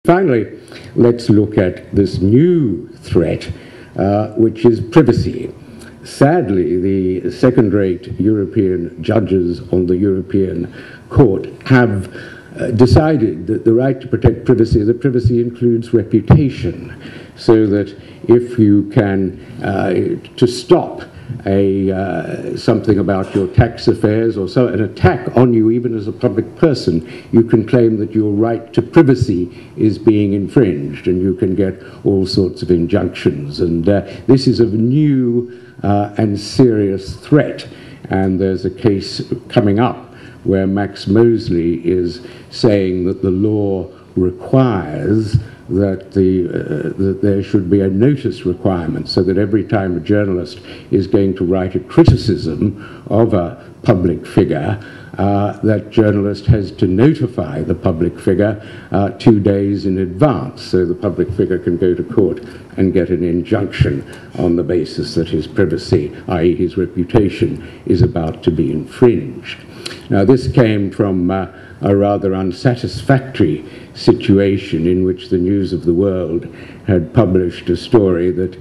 Finally, let's look at this new threat, which is privacy. Sadly, the second-rate European judges on the European Court have decided that the right to protect privacy, that privacy includes reputation, so that if you can, to stop something about your tax affairs or an attack on you even as a public person, you can claim that your right to privacy is being infringed, and you can get all sorts of injunctions. And this is a new and serious threat, and there's a case coming up where Max Mosley is saying that the law requires that there should be a notice requirement, so that every time a journalist is going to write a criticism of a public figure, that journalist has to notify the public figure 2 days in advance, so the public figure can go to court and get an injunction on the basis that his privacy, i.e. his reputation, is about to be infringed. Now, this came from a rather unsatisfactory situation in which the News of the World had published a story that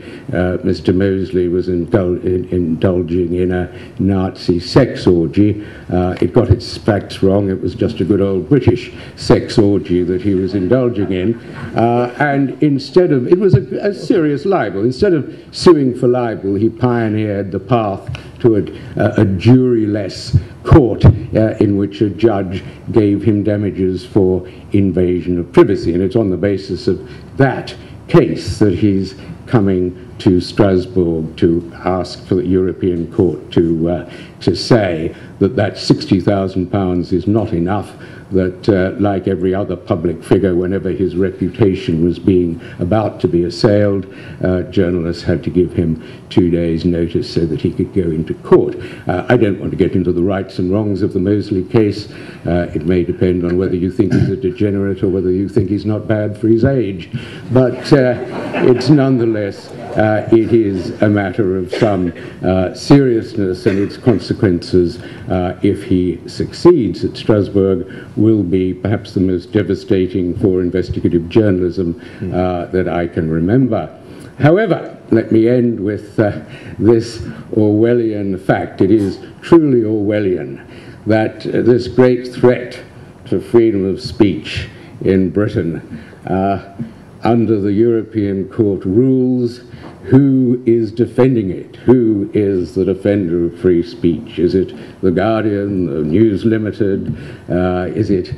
Mr. Mosley was indulging in a Nazi sex orgy. It got its facts wrong. It was just a good old British sex orgy that he was indulging in. And instead of, it was a serious libel. Instead of suing for libel, he pioneered the path to a jury-less court in which a judge gave him damages for invasion of privacy. And it's on the basis of that case that he's coming to Strasbourg to ask for the European Court to say that that £60,000 is not enough, that like every other public figure, whenever his reputation was being about to be assailed, journalists had to give him 2 days' notice so that he could go into court. I don't want to get into the rights and wrongs of the Mosley case. It may depend on whether you think he's a degenerate or whether you think he's not bad for his age. But it's nonetheless, it is a matter of some seriousness, and its consequences, if he succeeds at Strasbourg, will be perhaps the most devastating for investigative journalism that I can remember. However, let me end with this Orwellian fact. It is truly Orwellian that this great threat to freedom of speech in Britain, under the European Court rules, who is defending it? Who is the defender of free speech? Is it The Guardian, the News Limited? Is it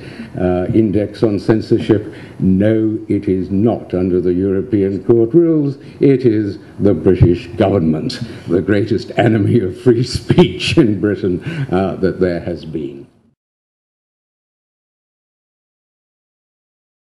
Index on Censorship? No, it is not under the European Court rules. It is the British government, the greatest enemy of free speech in Britain that there has been.